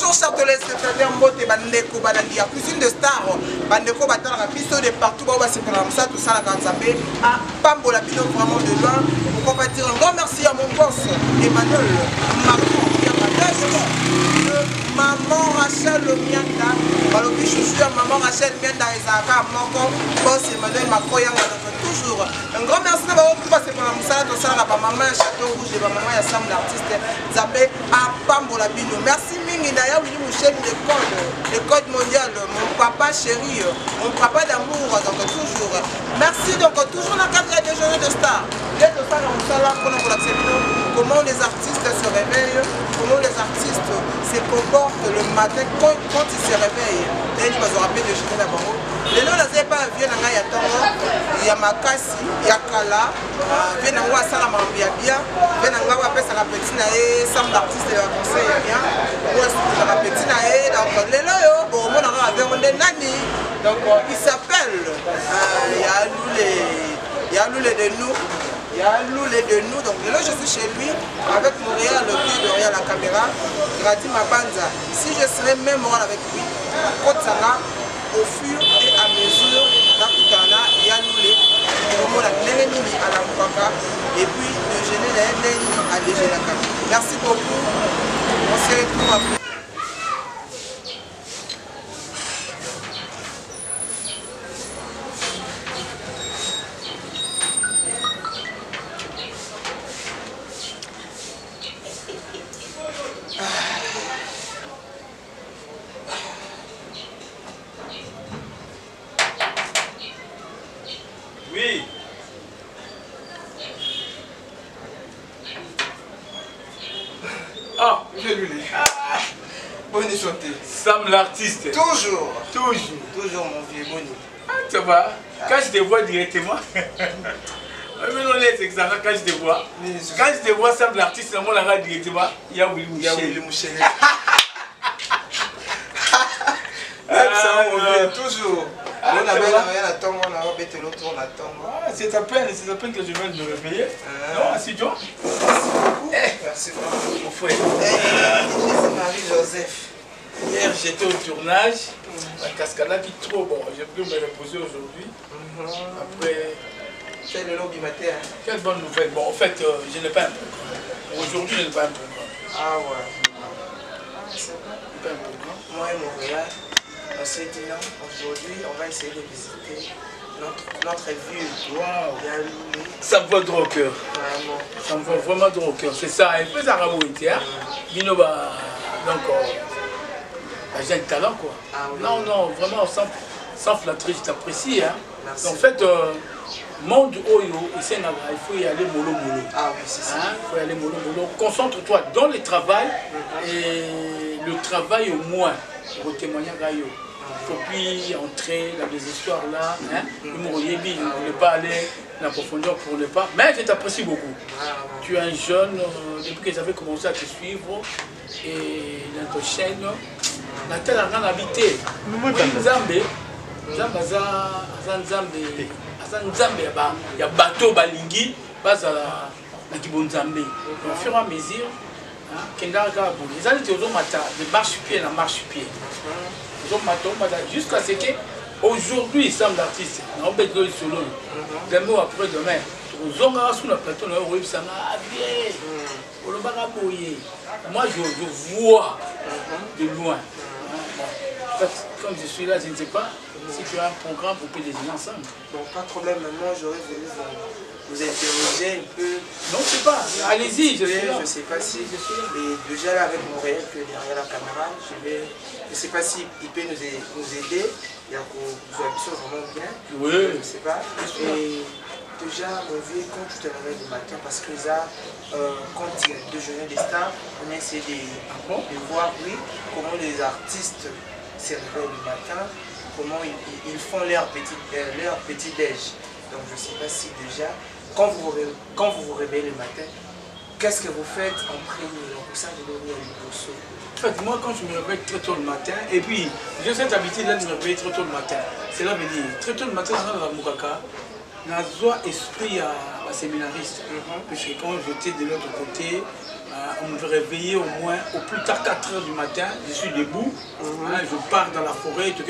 Bonjour chers téléspectateurs, Mbote Bandeko Balandi, la cuisine de star, Bandeko Batala, Bisso de partout, c'est pour ça, tout ça, la Kanzambé, à Pambo, la vidéo vraiment de loin. Pourquoi pas dire un grand merci à mon boss, Emmanuel, Maman Rachel Mianda, je suis Maman Rachel Mianda et Zaka, Moko, boss Emmanuel Makoya, toujours. Un grand merci de vous passer par la Moussala, tout ça, la maman Château Rouge, la maman Yassam, l'artiste Zambé, à Pambo la Bino. Merci Mingi, d'ailleurs, oui, mon chef, le code mondial, mon papa chéri, mon papa d'amour, donc toujours. Merci, donc toujours dans le cadre des journées de stars. Comment les artistes se réveillent, comment les artistes se comportent le matin quand ils se réveillent. Et ils vont se rappeler de journée d'abord. Les noms ne pas vieux dans la Yatongo, il y a Makasi, il y a Kala, vieux dans la salle à Mambia bien, vieux dans la petite naïe, Sam l'artiste de la conseil bien, ou est-ce la petite naïe, donc les loyaux, bon, on a avec Nani, donc il s'appelle, il y a Loulé de nous. Il y a Loulé de nous, donc là je suis chez lui avec Montréal, le pied derrière la caméra, Grati Mabanza. Si je serais même moral avec lui, Kotsanga, au fur et à mesure, il y a Loulé, à la Moukaka, et puis le génie à l'Égénaka. Merci beaucoup, on se retrouve après. Oui. Ah, j'ai lu les. Bonne santé. Sam l'artiste. Toujours. Toujours. Toujours mon vieux Boni. Ah, ça va. Quand je te vois directement. Mais non, c'est que ça va quand je te vois. Quand je te vois Sam l'artiste, on l'a directement. Il y a Willy Mouchel. Toujours. C'est à peine que je viens de me réveiller. Non, assis toi. Merci beaucoup. Mon frère. Marie-Joseph. Hier j'étais au tournage. La cascade qui trop bon. J'ai pu me reposer aujourd'hui. Après. C'est le lobby matin. Quelle bonne nouvelle. Bon, en fait, je n'ai pas un programme. Aujourd'hui, je n'ai pas un programme. Ah ouais. C'est vrai. Pas un programme. Moi et Montréal, on s'est dit non, aujourd'hui, on va essayer de visiter notre ville. Waouh. Wow. Ça me va droit au cœur. Vraiment. Ça me va vraiment droit au cœur. C'est ça. Un peu d'arabe hein. Bino, donc, j'ai un talent, quoi. Ah, oui. Non, non, vraiment, sans flatterie, je t'apprécie. Hein. Merci. En fait, monde Oyo, il faut y aller mollo. Ah oui, c'est ça. Il faut y aller mollo. Concentre-toi dans le travail et le travail au moins, pour témoigner à Yo. Il ne faut plus entrer dans des histoires là. Il ne voulait pas aller dans la profondeur pour ne pas. Mais je t'apprécie beaucoup. Tu es un jeune, depuis que j'avais commencé à te suivre et dans ta chaîne, on a tellement habité. Nzambe ya bateau balingi bazala na kibonzambe au fur et à mesure kendaka bon les années toujours mata de marche-pied na marche-pied jusqu'à ce que aujourd'hui Sam l'artiste na obedlo solo demain ou après demain ozonga sous la plateau na web sanga bien olobaka boye moi je vois de loin. Comme je suis là, je ne sais pas si tu as un programme pour que les gens ensemble. Bon, pas de problème, moi j'aurais voulu vous interroger un peu. Non, je sais pas, allez-y, je sais pas si je suis là. Mais déjà là avec Montréal que derrière la caméra, je sais pas s'il peut nous aider. Il y a vraiment bien. Oui. Je ne sais pas. Et déjà, mon vieux, quand tu te réveilles le matin, parce que là, quand il y a deux journées des stars, on essaie de voir, oui, comment les artistes se réveillent le matin, comment ils font leur petit déj. Donc je ne sais pas si déjà, quand vous vous réveillez le matin, qu'est-ce que vous faites en premier? Donc ça, je dois venir au saut. En fait, moi quand je me réveille très tôt le matin, et puis j'ai cette habitude là de me réveiller très tôt le matin. Cela veut dire, très tôt le matin, dans la Moukaka, na joie esprit à un séminariste. Parce que quand j'étais de l'autre côté, on me réveillait au moins au plus tard 4 h du matin, je suis debout, je pars dans la forêt, dès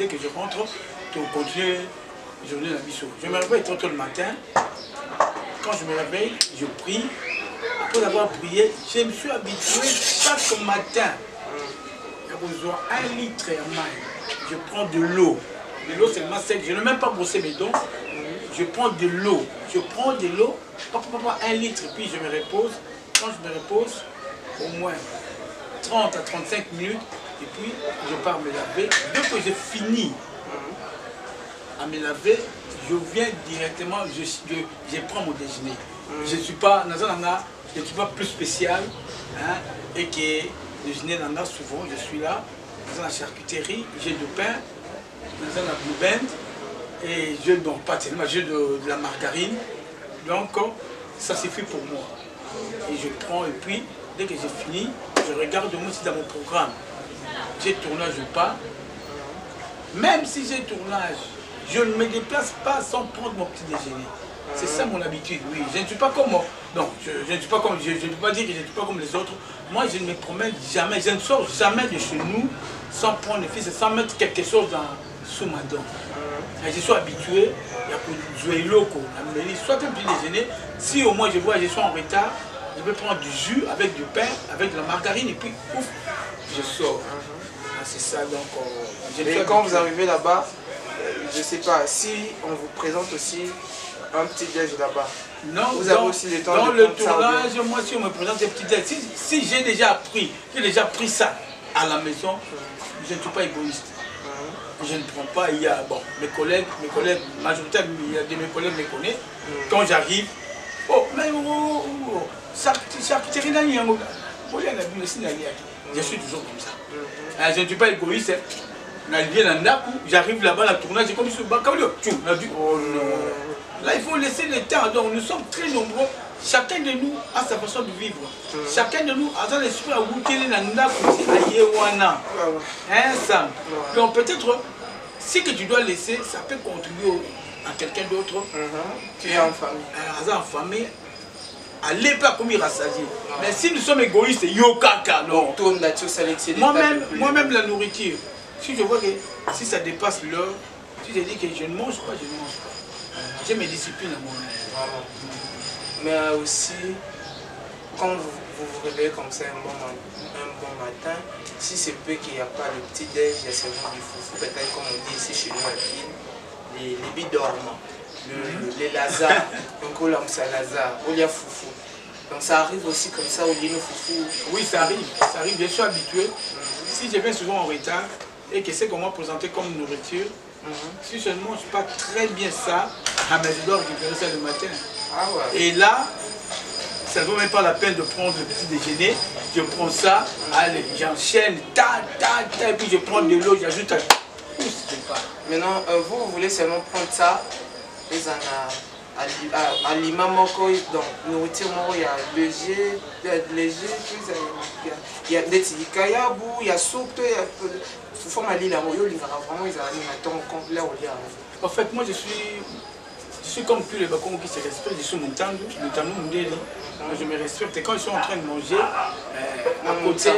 que je rentre, je continue la journée dans la biseau. Je me réveille très tôt le matin, quand je me réveille, je prie, après avoir prié, je me suis habitué chaque matin, j'ai besoin 1 litre et maille, je prends de l'eau seulement sec, je n'ai même pas brossé mes dents, je prends de l'eau, 1 litre, puis je me repose. Quand je me repose, au moins 30 à 35 minutes, et puis je pars me laver. Dès que j'ai fini à me laver, je viens directement, je prends mon déjeuner. Je ne suis pas plus spécial, et que déjeuner dans souvent, je suis là, dans la charcuterie, j'ai du pain, dans la blue band, et je donc pas tellement, j'ai de la margarine, donc ça suffit pour moi. Et je prends, et puis dès que j'ai fini, je regarde moi aussi dans mon programme. J'ai tournage ou pas. Même si j'ai tournage, je ne me déplace pas sans prendre mon petit déjeuner. C'est ça mon habitude, oui. Je ne suis pas comme moi. Non, je ne suis pas comme, je ne peux pas dire que je ne suis pas comme les autres. Moi, je ne me promène jamais, je ne sors jamais de chez nous sans prendre le fils et sans mettre quelque chose sous ma dent. Et je suis habitué, il y a pour jouer loco, soit un petit déjeuner. Si au moins je vois que je suis en retard, je peux prendre du jus avec du pain, avec de la margarine et puis ouf, je sors. C'est ça donc. Et quand vous arrivez là-bas, je ne sais pas, si on vous présente aussi un petit déj là-bas. Non, vous avez aussi le temps dans de le prendre tournage, moi si on me présente des petits déj, si j'ai déjà pris ça à la maison, je ne suis pas égoïste. Je ne prends pas, il y a mes collègues, majoritairement, il y a de mes collègues me connaissent. Quand j'arrive, je suis toujours comme ça. Je ne suis pas égoïste. J'arrive là-bas, la tournage, c'est comme si là, il faut laisser le temps. Donc, nous sommes très nombreux. Chacun de nous a sa façon de vivre. Chacun de nous a l'esprit à goûter ça. Donc, peut-être, ce que tu dois laisser, ça peut contribuer à quelqu'un d'autre. Tu es en famille. En famille. À l'époque, comme il rassasié. Mais si nous sommes égoïstes, yokaka, non. Moi-même, la nourriture. Si je vois que si ça dépasse l'heure, si je dis que je ne mange pas, je ne mange pas. J'ai mes disciplines à moi-même. Mais aussi, quand vous vous réveillez comme ça un bon matin, si c'est peu qu'il n'y a pas le petit déj, il y a seulement du foufou, peut-être comme on dit ici chez nous à Pine, les bidormants, les lazars, donc on l'aime ça lazare, on y a foufou. Donc ça arrive aussi comme ça, au lieu de foufou. Oui, ça arrive, je suis habitué. Si je viens souvent en retard et que c'est qu'on m'a présenté comme nourriture, si je ne mange pas très bien ça, je dois récupérer ça le matin. Ah ouais. Et là, ça ne vaut même pas la peine de prendre le petit déjeuner. Je prends ça, allez, j'enchaîne, et puis je prends de l'eau, j'ajoute un... Maintenant, vous voulez seulement prendre ça, à l'imamoko, donc nourriture, il y a léger, il y a des kayabu, il y a soupe, il y a vraiment ils ont en fait, moi je suis comme tous les Bakongos qui se respectent, je suis Mutandu, Mundeli. Je me respecte. Et quand ils sont en train de manger, à côté,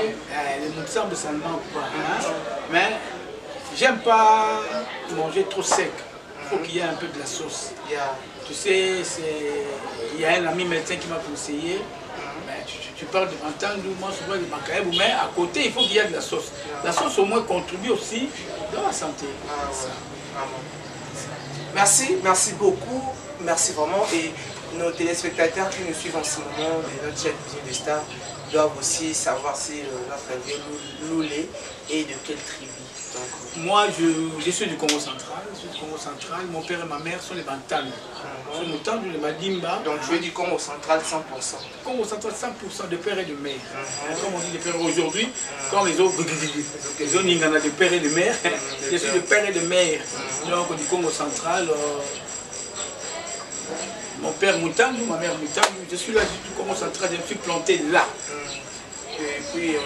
les Mutandu, ça ne manque pas. Mais j'aime pas manger trop sec. Il faut qu'il y ait un peu de la sauce. Tu sais, il y a un ami médecin qui m'a conseillé. Tu parles de Mutandu, moi je vois des Makaïbou, mais à côté, il faut qu'il y ait de la sauce. La sauce au moins contribue aussi dans la santé. Merci beaucoup, merci vraiment. Et nos téléspectateurs qui nous suivent en ce moment de notre chaîne Cuisine des Stars doivent aussi savoir si notre vie Loulé est de quelle tribu. Donc, moi, je suis du Congo central. Mon père et ma mère sont les Bantanes. Je suis Mutandu, les Madimba. Donc je veux du Congo central 100%. Congo central 100% de père et de mère. Comme on dit de père aujourd'hui, quand les autres Ningana de père et de mère, je suis de père et de mère. Donc du Congo central, mon père Mutandu, ma mère Mutandu, je suis là du Congo central, je me suis planté là. Et puis,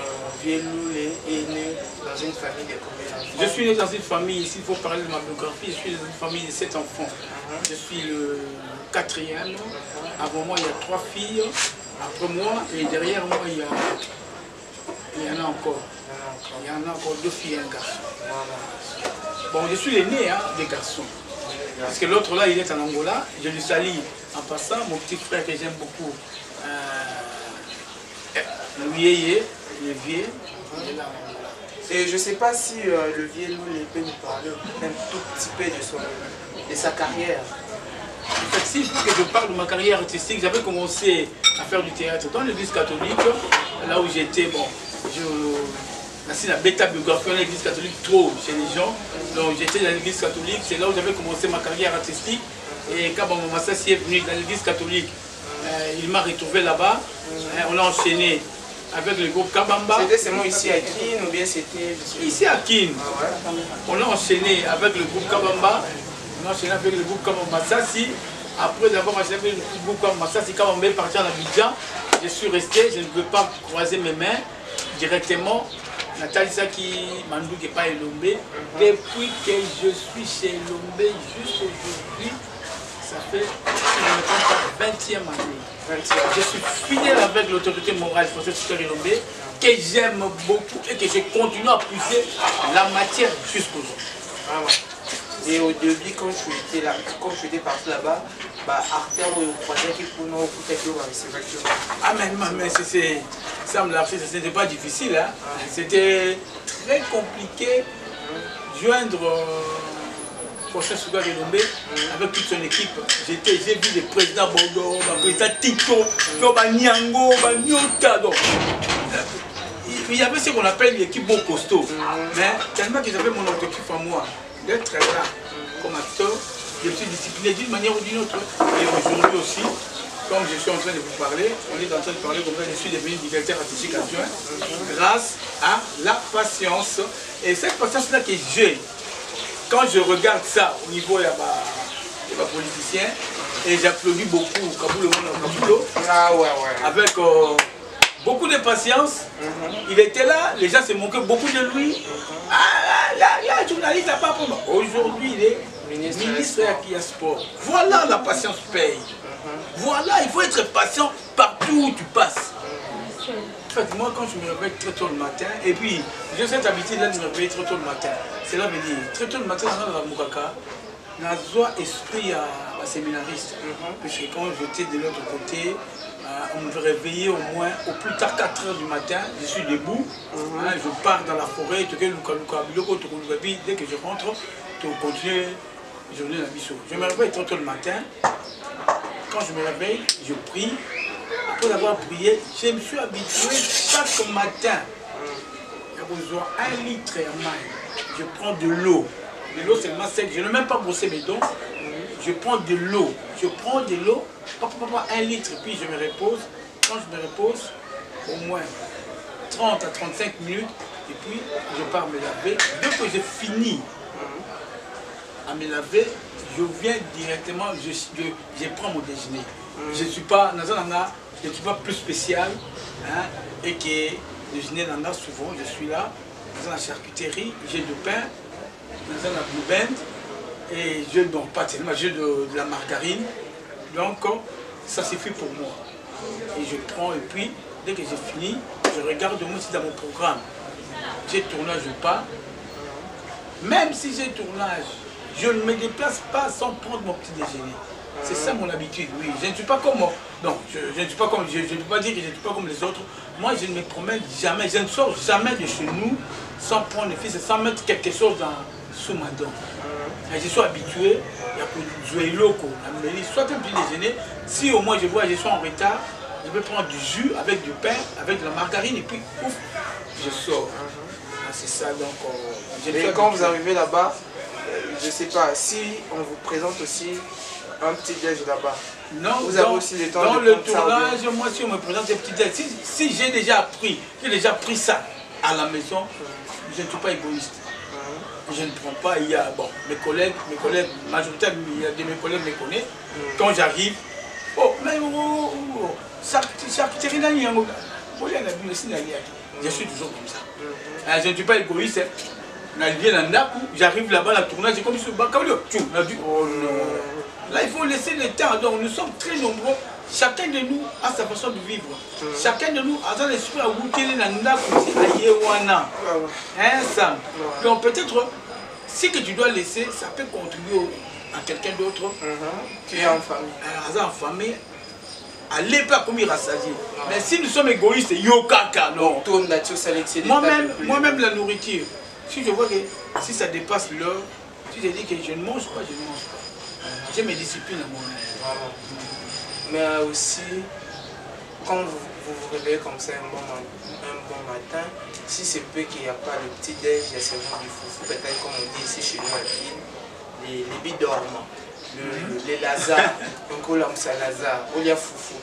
Vieux-Loup est né dans une famille de combien d'enfants? Je suis né dans une famille, s'il faut parler de ma biographie, je suis dans une famille de 7 enfants. Je suis le 4e. Avant moi, il y a 3 filles. Après moi, et derrière moi, il y en a encore. Il y en a encore 2 filles et un garçon. Bon, je suis l'aîné des garçons. Parce que l'autre là, il est en Angola. Je lui salue en passant. Mon petit frère que j'aime beaucoup, Louis, le vieux. Et je ne sais pas si le Vieux-Loup peut nous parler un tout petit peu de sa carrière. En fait, s'il faut que je parle de ma carrière artistique, j'avais commencé à faire du théâtre dans l'église catholique, là où j'étais, bon, c'est la bêta biographie dans l'église catholique trop chez les gens. Donc j'étais dans l'église catholique, c'est là où j'avais commencé ma carrière artistique. Et quand mon Massassi est venu dans l'église catholique, il m'a retrouvé là-bas. On a enchaîné avec le groupe Kabamba. C'était seulement ici à Kin ou bien c'était... Ici à Kin. Ah ouais. On a enchaîné avec le groupe Kabamba. On a enchaîné avec le groupe Kabamba Massassi. Après avoir enchaîné avec le groupe Kabamba Massassi, Kabamba est parti en Abidjan. Je suis resté, je ne veux pas croiser mes mains directement. Nathalie Saki Mandou qui n'est pas Elombe. Depuis que je suis chez Elombe jusqu'aujourd'hui, ça fait, si je ne me trompe pas, 20e année. Je suis fidèle avec l'autorité morale française sur Elombe, que j'aime beaucoup et que je continue à pousser la matière jusqu'aujourd'hui. Ah ouais. Et au début, quand je suis j'étais parti là-bas, Arthur ou croisait qui pour nous écouter ah mais ça me l'a fait, c'était pas difficile, hein. C'était très compliqué joindre François Souga Elombe avec toute son équipe. J'ai vu les présidents Bordeaux, le président Tito, Niango, Nyota. Il y avait ce qu'on appelle l'équipe bon costaud. Mais tellement que j'avais mon objectif en moi d'être là comme acteur, je me suis discipliné d'une manière ou d'une autre. Et aujourd'hui aussi, comme je suis en train de vous parler, on est en train de parler comme je suis devenu directeur artistique adjoint grâce à la patience. Et cette patience-là que j'ai, quand je regarde ça au niveau de ma politicien, et j'applaudis beaucoup Kaboul Kaboulo, avec beaucoup de patience. Il était là, les gens se moquaient beaucoup de lui. Là, journaliste n'a pas pour. Aujourd'hui, il est ministre à Sport. Voilà, la patience paye. Voilà, il faut être patient partout où tu passes. En fait, moi, quand je me réveille très tôt le matin, et puis j'ai cette habitude-là de me réveiller très tôt le matin. Cela veut dire, très tôt le matin, dans la Moukaka, j'ai esprit à séminariste. Parce que quand j'étais de l'autre côté, on me réveillait au moins, au plus tard 4 h du matin, je suis debout, je pars dans la forêt, dès que je rentre, je continue la journée de la mission. Je me réveille très tôt le matin. Quand je me réveille, je prie. Après avoir prié, je me suis habitué chaque matin à besoin 1 litre à main. Je prends de l'eau. De l'eau seulement sec. Je ne vais même pas brosser mes dents. Je prends de l'eau. Je prends de l'eau, 1 litre, puis je me repose. Quand je me repose, au moins 30 à 35 minutes, et puis je pars me laver. Dès que j'ai fini à me laver, je viens directement, je prends mon déjeuner. Je ne suis pas plus spécial, et que le déjeuner nanga souvent, je suis là, dans la charcuterie, j'ai du pain, dans la blue band, et je donc pas tellement, j'ai de la margarine, donc ça suffit pour moi. Et je prends, et puis dès que j'ai fini, je regarde moi aussi dans mon programme. J'ai tournage ou pas. Même si j'ai tournage, je ne me déplace pas sans prendre mon petit déjeuner. C'est ça mon habitude, oui. Je ne suis pas comme moi. Non, je ne suis pas comme, je ne peux pas dire que je ne suis pas comme les autres. Moi, je ne me promène jamais, je ne sors jamais de chez nous sans prendre le fils, sans mettre quelque chose sous ma dent. Et je suis habitué, il y a pour jouer loco, soit un petit déjeuner. Si au moins je vois que je suis en retard, je vais prendre du jus avec du pain, avec de la margarine, et puis ouf, je sors. C'est ça, donc. Et quand vous arrivez là-bas, je ne sais pas, si on vous présente aussi un petit déj là-bas. Non, vous avez aussi le temps dans de le prendre ça, tournage, moi si on me présente un petit déj, si j'ai déjà pris ça à la maison, je ne suis pas égoïste. Je ne prends pas, il y a mes collègues, majoritairement, il y a de mes collègues me connaissent. Quand j'arrive, oh, mais charcuterie, Je suis toujours comme ça. Je ne suis pas égoïste. J'arrive là-bas, la tournage, j'ai comme sur Bakalio. On a dit, oh non. Là, il faut laisser le temps. Donc, nous sommes très nombreux. Chacun de nous a sa façon de vivre. Chacun de nous a son esprit à goûter les nandas comme si à Yewana. Ça. Donc, peut-être, ce que tu dois laisser, ça peut contribuer à quelqu'un d'autre. Tu es en famille. En famille. Allez pas comme il rassasié. Mais si nous sommes égoïstes, yokaka, non. Moi-même, la nourriture. Si je vois que si ça dépasse l'heure, si je dis que je ne mange pas, je ne mange pas. J'ai mes disciplines à moi-même. Mais aussi, quand vous vous réveillez comme ça un bon matin, si c'est peu qu'il n'y a pas le petit-déj, il y a seulement du foufou, peut-être comme on dit ici chez nous à Pine, les bidormants, les lazars, donc on l'aime ça lazare, on y a foufou.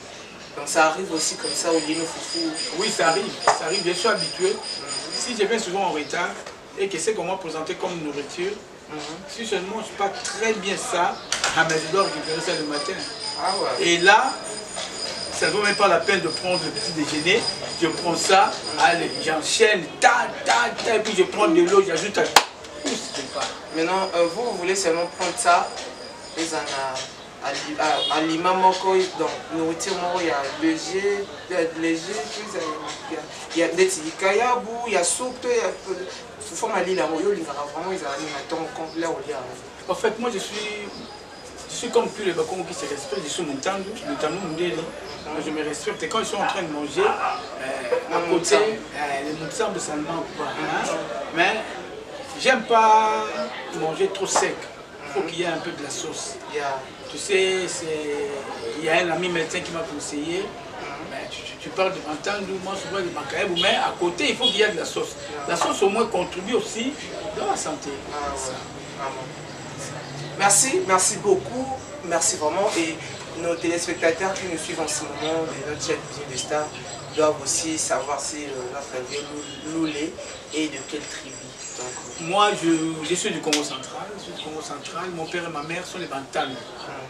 Donc ça arrive aussi comme ça, au lieu de foufou. Oui, ça arrive, je suis habitué. Si je viens souvent en retard, et que c'est qu'on m'a présenté comme nourriture, si je ne mange pas très bien ça, je dois récupérer ça le matin. Ah ouais. Et là, ça ne vaut même pas la peine de prendre le petit déjeuner. Je prends ça, allez, j'enchaîne, et puis je prends de l'eau, j'ajoute à... Maintenant, vous voulez seulement prendre ça, à l'imamoko, donc nourriture, il y a léger, il y a des tikayabou, il y a soupe, il y a sous forme à l'île, vraiment, ils ont en fait, moi je suis comme tous les Bakongos qui se respectent, je suis Moutandou Moudeli. Je me respecte. Et quand je suis en train de manger, à côté, les Moutandou, ça ne manque pas. Mais j'aime pas manger trop sec. Il faut qu'il y ait un peu de la sauce. Tu sais, il y a un ami médecin qui m'a conseillé. Tu parles de Moutandou, moi je vois de Makaïbou, mais à côté, il faut qu'il y ait de la sauce. La sauce au moins contribue aussi dans la santé. Merci beaucoup, merci vraiment. Et nos téléspectateurs qui nous suivent en ce moment de notre chaîne Cuisine de Stars doivent aussi savoir si notre vieux Loulé est de quelle tribu. Donc, moi, je suis du Congo central. Mon père et ma mère sont les Bantanes.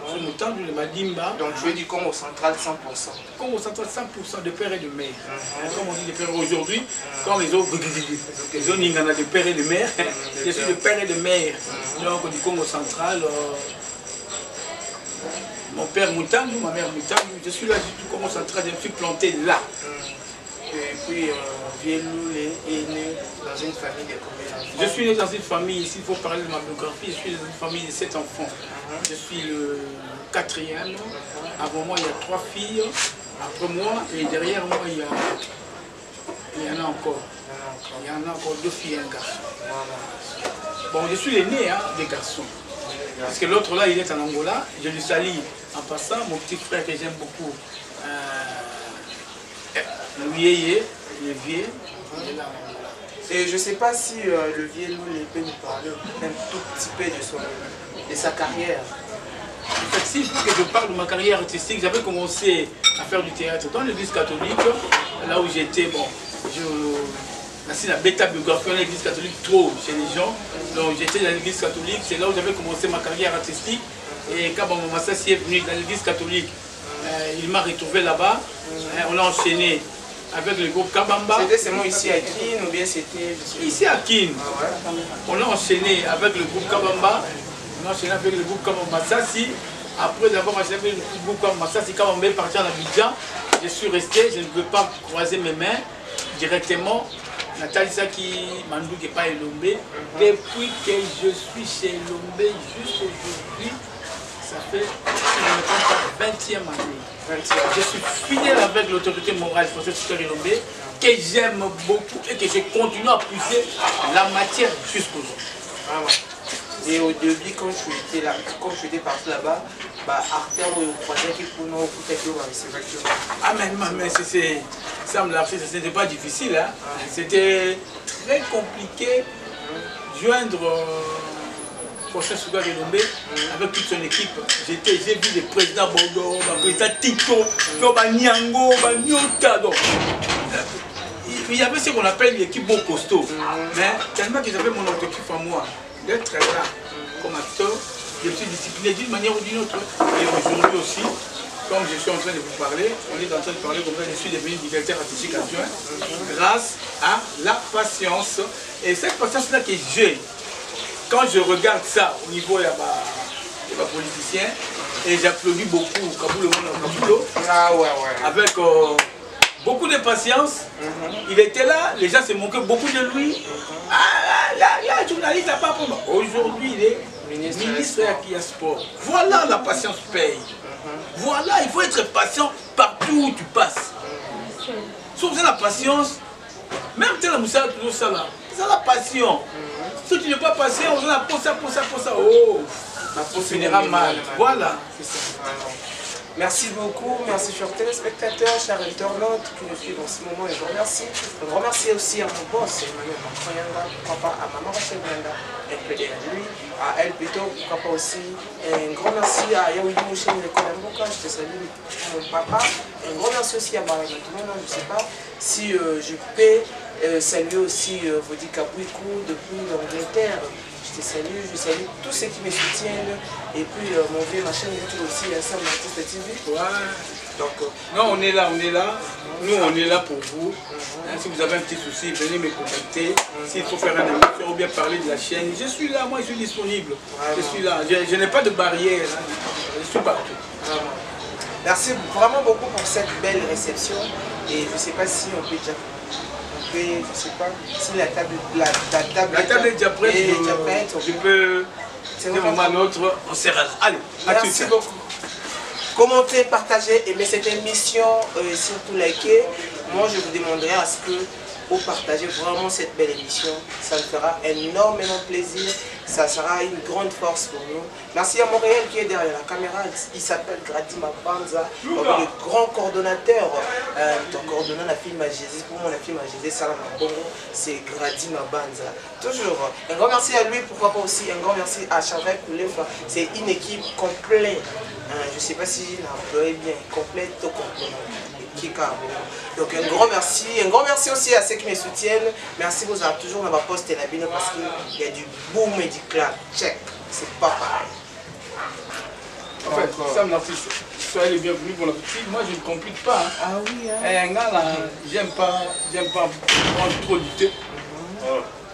Je suis Moutandou, les Madimba. Donc tu es du Congo central 100%. Congo central 100% de père et de mère. Comme on dit de père aujourd'hui, quand les autres Ningana de père et de mère, je suis de père et de mère. Donc du Congo central, mon père Moutandou, ma mère Moutandou, je suis là du Congo central, je me suis planté là. Et puis, Vieux Loulé est né dans une famille de combien d'enfants? Je suis né dans une famille, ici il faut parler de ma biographie, je suis dans une famille de 7 enfants. Je suis le 4e. Avant moi, il y a 3 filles. Après moi, et derrière moi, il y en a encore. Il y en a encore 2 filles et un garçon. Bon, je suis l'aîné des garçons. Parce que l'autre là, il est en Angola. Je lui salue en passant. Mon petit frère que j'aime beaucoup, le vieil, Et je ne sais pas si le vieux Loulé peut nous parler un tout petit peu de sa carrière. En fait, s'il faut que je parle de ma carrière artistique, j'avais commencé à faire du théâtre dans l'église catholique, là où j'étais, bon, c'est la bêta biographie dans l'église catholique trop chez les gens. Donc j'étais dans l'église catholique, c'est là où j'avais commencé ma carrière artistique. Et quand mon Massassi est venu dans l'église catholique, il m'a retrouvé là-bas. On a enchaîné avec le groupe Kabamba. C'était seulement ici à Kin ou bien c'était... Ici à Kin. Ah ouais. On a enchaîné avec le groupe Kabamba. On a enchaîné avec le groupe Kabamba Massassi. Après avoir enchaîné avec le groupe Kabamba Massassi, Kabamba est parti en Abidjan. Je suis resté, je ne peux pas croiser mes mains directement. Nathalie Saki Mandou qui n'est pas Elombe. Depuis que je suis chez Elombe jusqu'aujourd'hui, ça fait, si je ne me trompe pas, 20e année. Je suis fidèle avec l'autorité morale française sur Elombe, que j'aime beaucoup et que je continue à pousser la matière jusqu'aujourd'hui. Ah ouais. Et au début, quand je étais là, quand je étais parti là-bas, Arthur ou croisait qui pour nous ah mais ça me l'a fait, c'était pas difficile, hein. C'était très compliqué joindre prochain Souga Elombe avec toute son équipe. J'ai vu le président Bordeaux, le président Tito, Niango, Nyota. Donc il y avait ce qu'on appelle l'équipe bon costaud. Mais tellement que j'avais mon objectif à moi d'être là comme acteur, je me suis discipliné d'une manière ou d'une autre. Et aujourd'hui aussi, comme je suis en train de vous parler, on est en train de parler comme ça, je suis devenu directeur artistique adjoint grâce à la patience. Et cette patience-là que j'ai, quand je regarde ça au niveau de ma politicien, et j'applaudis beaucoup Kaboulou, avec beaucoup de patience. Il était là, les gens se moquaient beaucoup de lui. Là, journaliste n'a pas problème. Aujourd'hui, il est ministre qui a sport. Voilà, la patience paye. Voilà, il faut être patient partout où tu passes. Si vous avez la patience, même tel Moussa, toujours ça là, c'est la passion. Si tu n'es pas patient, on a pour ça. Oh, on finira mal. Voilà. Merci beaucoup, merci chers téléspectateurs, chers internautes qui nous suivent en ce moment et je vous remercie. Je remercie aussi à mon boss, Emmanuel Macroyanga, pourquoi pas à Maman Rachel Blanda, et à lui, à elle plutôt, pourquoi pas aussi. Un grand merci à Yaoui Mouchen de Kolamboka, je te salue mon papa. Un grand merci aussi à Marie Maintenant, je ne sais pas si je peux saluer aussi Vodi Kabouikou depuis l'Angleterre. Je te salue, je salue tous ceux qui me soutiennent et puis mon vieux ma chaîne YouTube aussi, Ensemble Artiste TV. Ouais. Donc, non, on est là. Nous, on est là pour vous. Si vous avez un petit souci, venez me contacter. S'il faut faire un émission ou bien parler de la chaîne, je suis là, moi je suis disponible. Vraiment. Je suis là, je n'ai pas de barrière. Je suis partout. Vraiment. Merci vraiment beaucoup pour cette belle réception et je ne sais pas si on peut déjà... Je sais pas si la table est déjà prête. Je peux. C'est un moment autre, on sera là. Allez, merci beaucoup. Commentez, partagez, aimez cette émission, surtout likez. Moi, je vous demanderai à ce que vous partagez vraiment cette belle émission. Ça me fera énormément plaisir. Ça sera une grande force pour nous. Merci à Montréal qui est derrière la caméra. Il s'appelle Grady Mabanza, le grand coordonnateur. Ton coordonnant la film à Jésus. Pour moi, la film à Jésus, Salam Bongo, c'est Grady Mabanza. Toujours. Un grand merci à lui. Pourquoi pas aussi un grand merci à Chavek Koulefa. C'est une équipe complète. Je ne sais pas si l'employé bien complète ou complète. Donc un grand merci aussi à ceux qui me soutiennent. Merci vous avez toujours dans ma poste et la bino parce qu'il y a du boom et du clap. Check, c'est pas pareil. En fait, Sam l'artiste, soyez les bienvenus pour l'appétit. Moi je ne complique pas. Hein. Ah oui, hein. Un gars là, j'aime pas prendre trop du thé.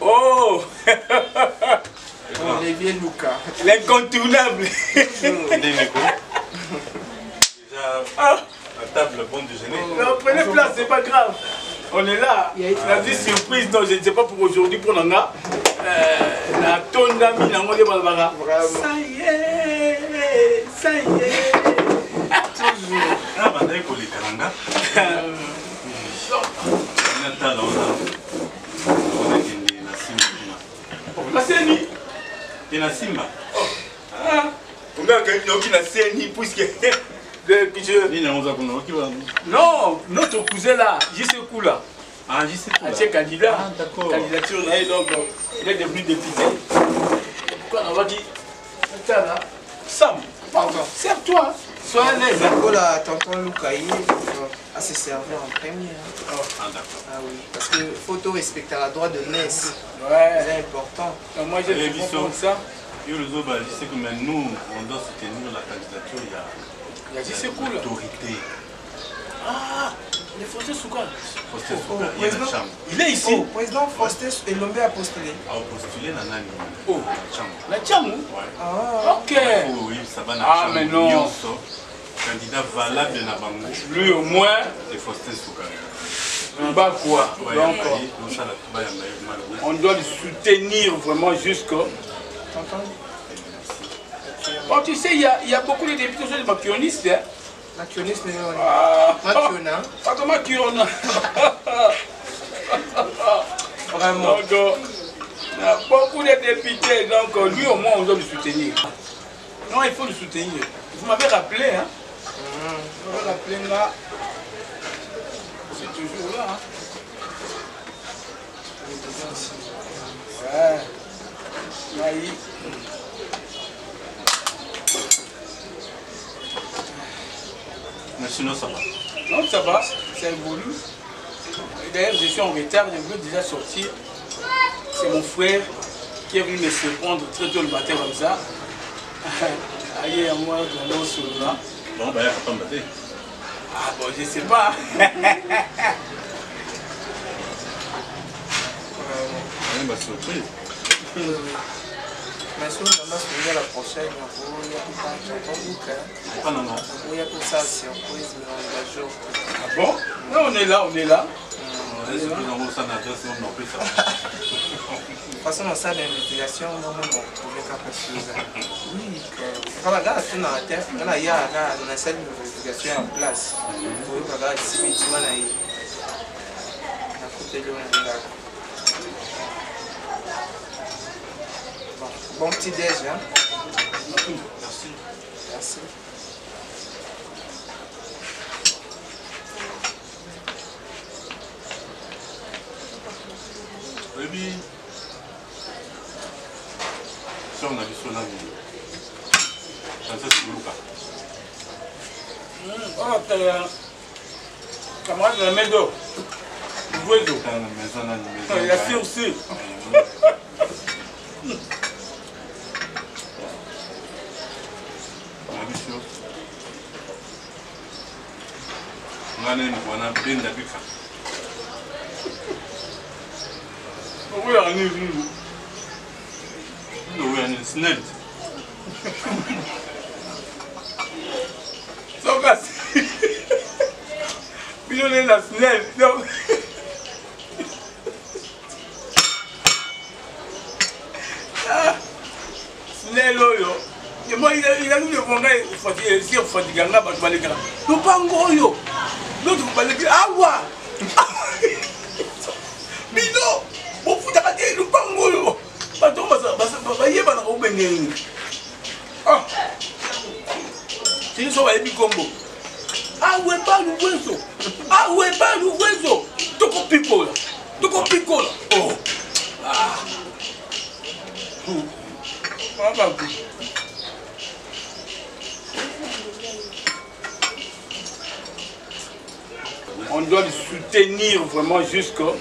Oh Olivier Luca. L'incontournable. La table, bon déjeuner. Non, prenez place, c'est pas grave. On est là. La vie surprise, non, je ne sais pas pour aujourd'hui, pour Nanga. La tonne d'amis, Nanga, ça y est, ça y est. Toujours. Ah, bah, d'accord, les Karanga. La Séni. Et la Simba. Ah, on a gagné la Séni, puisque. Non, notre cousin là, Jissekou là. Ah, Jissekou là. C'est candidat. Ah, d'accord. Candidature, donc il est devenu député. Pourquoi on va dire ça là? Sam, pardon, serve-toi. Sois à l'aise. Voilà, tonton Lucaï à se servir en premier. Ah, d'accord. Ah oui, parce que photo respecter la droit de naissance. Ouais. C'est important. Donc, moi j'ai vu ça. Je sais que nous, on doit soutenir la candidature. Il y a l'autorité. Ah, les Faustin Souka. Faustin Souka, il est dans la chambre. Il est ici. Président Faustin Elombe a postulé. A postulé dans la Oh, chambre. la chambre. Ouais. Ah, ok. Oui, ça va dans Ah, la mais chambre. non. Candidat valable de la Bango. Lui au moins. C'est Faustin Souka. Bah quoi. Donc, on doit le soutenir vraiment jusqu'au. Bon, tu sais, il y a beaucoup de députés de macronistes. Hein? Macroniste, mais Macron. Pas comme Macron. Vraiment. Donc, il y a beaucoup de députés, donc lui au moins on doit le soutenir. Non, il faut le soutenir. Vous m'avez rappelé, hein? Vous m'avez rappelé là. C'est toujours là. Hein? Ouais. Maï. Mais sinon ça va. Non, ça va, ça évolue. D'ailleurs, je suis en retard, je veux déjà sortir. C'est mon frère qui est venu me surprendre très tôt le matin comme ça. Aïe, à moi, dans l'eau sur là. Non, bah, il y a pas de bâtiment. Ah bon, je sais pas. Bah, surprise. Mais si on a suivi la prochaine, il y a Ah non, non. il y a pour ça, surprise, mais on va jouer. Ah bon? Non, on est là, on est là. On est sur ça n'adresse, on n'en plus ça. De toute façon, dans ça, l'investigation, on va trouver quelque chose. Oui, quand on regarde tout dans la terre, il y a une seule investigation en place. Pour regarder si on a à côté de l'eau. Bon petit déj, hein? Merci. Merci. Baby. Ça, on a vu sur la vidéo. Ça, c'est Luca. Oh, t'as camarade de la maison. Vuezo. Il a aussi. Ngane mwana benda bika. Oui, on est venu. No, we are snelled. So guys, we don't need a snell. No. Snell oyo. Il a nous le vendre si fatiganga ba baleka. No pango oyo. L'autre baleka awa. Bino, au futa ka te no pango oyo. Ba to ba yeba na ko bengeng. Ah. So va Bikombo. Ah ouais pas le hueso. Ah ouais pas le hueso. Toko picola. Toko picola. Oh. Ah. On doit le soutenir vraiment jusqu'au...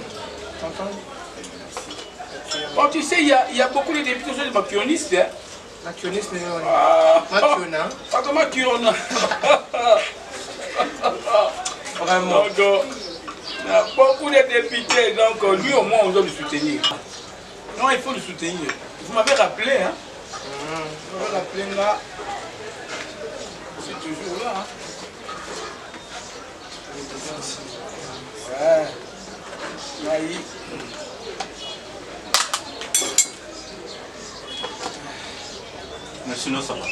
Bon, tu sais, il y a beaucoup de députés qui sont des macronistes. Hein? Macronistes, mais Macrona. Pas comme Macrona. Vraiment. Donc, il y a beaucoup de députés, donc lui au moins on doit le soutenir. Non, il faut le soutenir. Vous m'avez rappelé, hein? Vous m'avez rappelé là. C'est toujours là, hein? Ouais. Maï. Mais sinon ça va.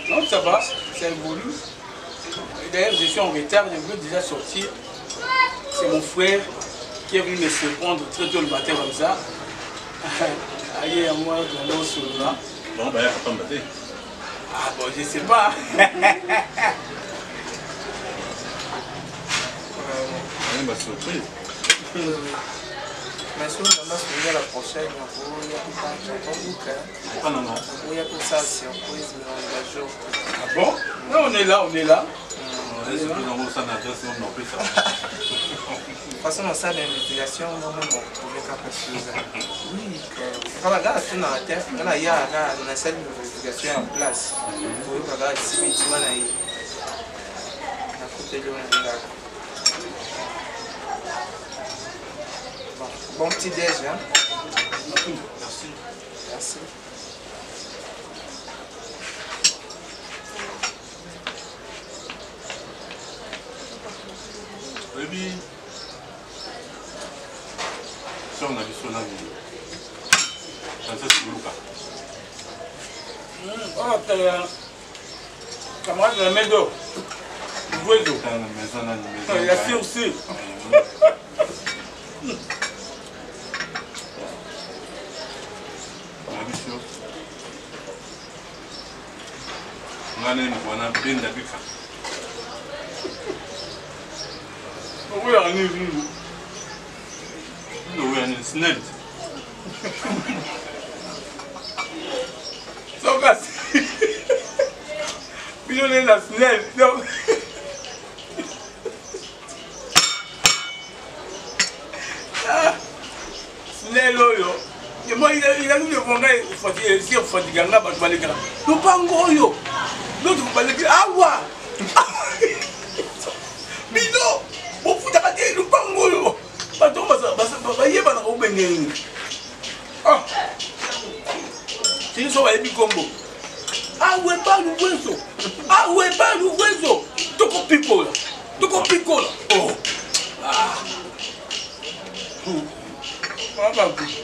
Non, ça va, ça évolue. D'ailleurs, je suis en retard, je veux déjà sortir. C'est mon frère qui est venu me surprendre très tôt le matin comme ça. Aïe, à moi, dans l'eau sur le bras. Non, bah, il y a pas de bâtiment. Ah bon, je sais pas. Bah, surprise. Mais si on a suivi la prochaine, il y a Ah non, non. il y a pour ça, surprise, mais on va jouer. Ah bon? Non, on est là, on est là. On est sur ça n'adresse, on n'en plus ça. De toute façon, dans ça, l'investigation, on va trouver quelque chose. Oui, quand on regarde tout dans la terre, il y a une seule investigation en place. Pour regarder si on a à côté de l'eau. Bon petit déj, hein? Merci. Merci. Baby. Ça, on a vu sur la vidéo. Ça, c'est Luca. Oh, t'as camarade de la maison. Vuezo. Il a aussi. Ngane mwana benda bika. Oui, on est venu. No, we are snelled. So guys, we don't need a snell. No. Snell oyo. Il a nous le vendre si fatiganga ba baleka. No pango oyo. L'autre baleka awa. bengengi. Ah. C'est ça va être combo. Ah ouais pas l'ouverture. Ah ouais pas l'ouverture. Toko picola. Toko picola. Oh. Ah. Ah bah. Ravi.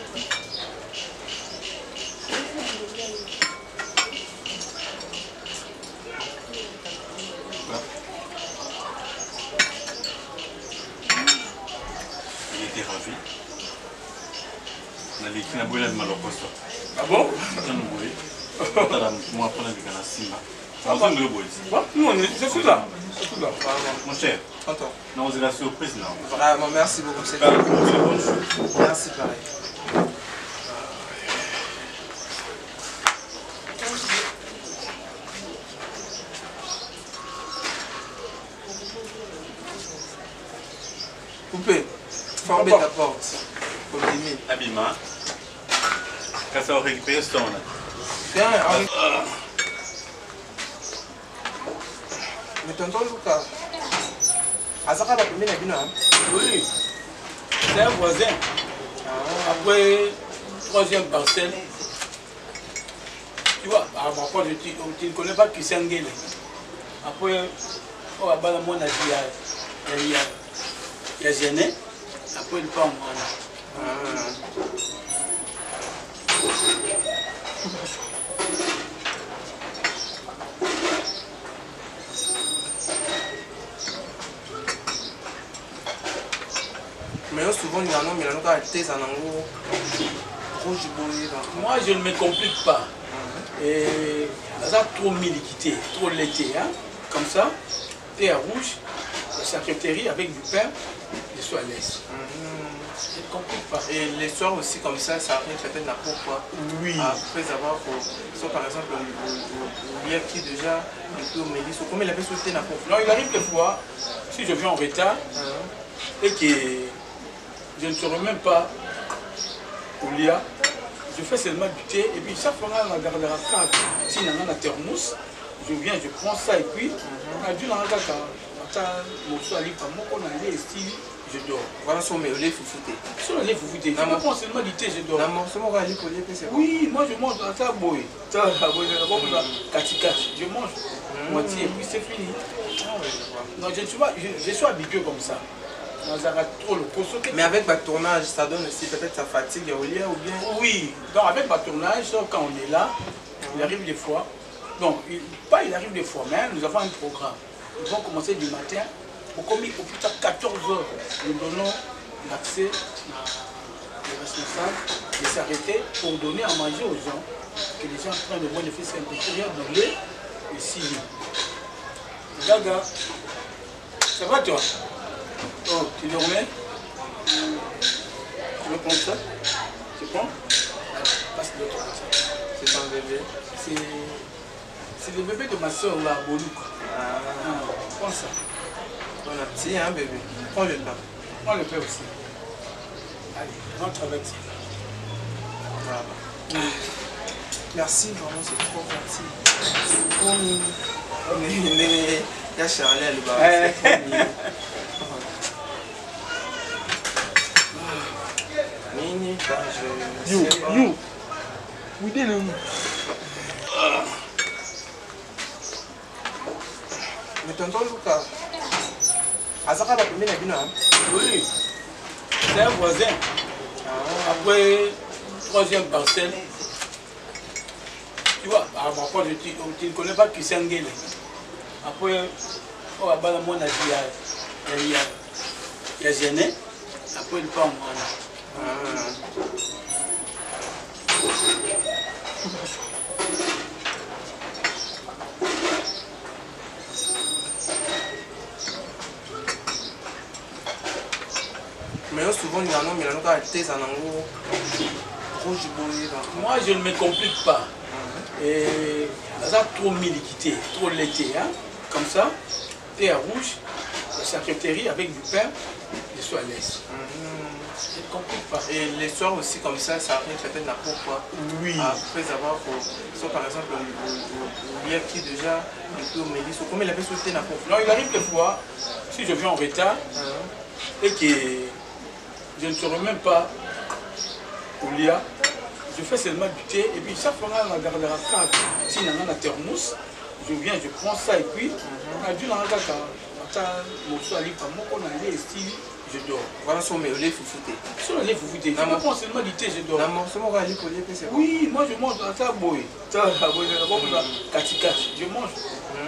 On a vécu na boule de malokoso. Ah bon? Moi après on a vécu non, c'est tout là. C'est tout là. Mon cher. Attends. Non, c'est la surprise non. Vraiment, merci beaucoup. C'est merci pareil. Coupé. Fermez ta porte. Faut le limiter. Abima. Quand ça va récupérer ce temps là. Bien, mais tonton Lucas. Azaka va combien d'habitants? Oui. C'est un voisin. Après, troisième parcelle. Tu vois, après, tu ne connais pas qui c'est Nguele. Après, on va balayer mon avis. Il y a gêné. Après, il part en moi. Mais souvent, il y a un homme qui a été en anglais. Moi, je ne me complique pas. Et ça a trop milité, trop l'été. Hein? Comme ça, thé à rouge, la charcuterie avec du pain, je suis à l'aise. Je ne complique pas. Et les soirs aussi, comme ça arrive peut-être à pourquoi. Oui. Après avoir, soit par exemple, le lien qui déjà est au mélis, comment il avait sauté la pourquoi. Non, il arrive des fois, si je viens en retard, et que je ne serai même pas au lia, je fais seulement du thé, et puis chaque fois que je regarde la carte, si je suis en thermos, je viens, je prends ça, et puis, on a dû dans la carte, je dors. Voilà, sur mes lait foufouté. Sur le lait foufouté, je me prends seulement du thé, je dors. Oui, moi je mange à ta boy. Je mange moitié, et puis c'est fini. Non, je suis habitué comme ça. Trop le mais avec le tournage, ça donne aussi peut-être sa fatigue au lien ou bien. Oui, donc avec le tournage, quand on est là, il arrive des fois. Donc, il arrive des fois, mais nous avons un programme. Ils vont commencer du matin, au plus tard 14 h, nous donnons l'accès aux responsables de s'arrêter pour donner à manger aux gens, que les gens prennent le bénéfice un peu de lait et si. Gaga, ça va toi? Oh, tu le remets? Tu veux prendre ça? Tu prends? Passe l'autre comme ça. C'est un bébé? C'est le bébé de ma soeur là, Bolou. Prends ça. On a petit, hein, bébé. Prends le pain. Prends le pain aussi. Allez, rentre avec ça. Voilà. Merci, vraiment, c'est trop gentil. Il y a Charlie à l'Uba. C'est trop mignon. Mini, you. We didn't. Mais tonton Lucas, Azaka va combien d'habitants? Oui, c'est un voisin. Après, troisième parcelle. Tu vois, après, tu ne connais pas qui c'est Nguele. Après, on va balayer mon avis. Il y a gêné. Après, il part en moi. Mais souvent, il y a un homme qui a été en anglais. Moi, je ne me complique pas. Et ça a trop milité, trop l'été. Hein? Comme ça, thé à rouge, la charcuterie avec du pain, je suis à l'aise. Je ne complique pas. Et les soirs aussi, comme ça arrive peut-être à pourquoi. Oui. Après avoir, soit par exemple, le lien qui déjà est au mélis, comment il avait sauté la pourquoi. Non, il arrive des fois, si je viens en retard, et que je ne serai même pas Kolia, je fais seulement du thé et puis chaque fois que je regarde la carte, si je suis en thermos, je viens, je prends ça et puis on a dû dans la carte, je dors. Voilà, sur mes lèvres foufoutés. Sur les lèvres foufoutés, je prends seulement du thé, je dors. Oui, moi je mange à ta boy. Je mange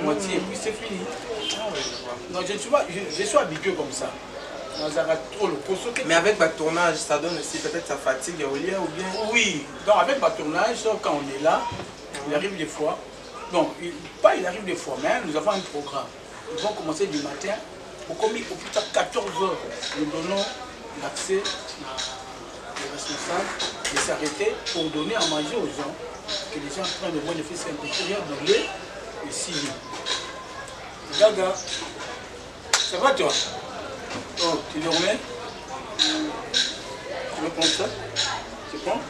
moitié et puis c'est fini. Non, je suis habitué comme ça. Trop le mais avec le tournage, ça donne aussi peut-être sa fatigue au lien ou bien. Oui, donc avec le tournage, quand on est là, il arrive des fois. Non, il arrive des fois, mais nous avons un programme. Ils vont commencer du matin, au plus tard 14 h, nous donnons l'accès aux responsables de s'arrêter pour donner à manger aux gens, que les gens prennent le bénéfice un peu de lait et signer. Gaga, ça va toi? Oh, tu le remets? Tu veux prendre ça? Tu prends?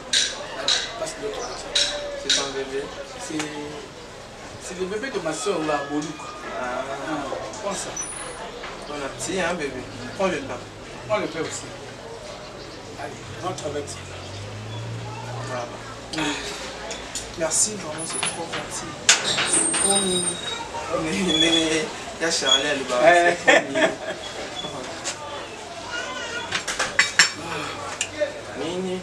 Passe l'autre comme ça. C'est ton bébé? C'est le bébé de ma soeur là, Bolou. Prends ça. On a petit, hein, bébé? Prends le pain. Prends le pain aussi. Allez, rentre avec ça. Voilà. Merci, vraiment, c'est trop gentil. Il y a Charlie là-bas. C'est trop mignon. Mini,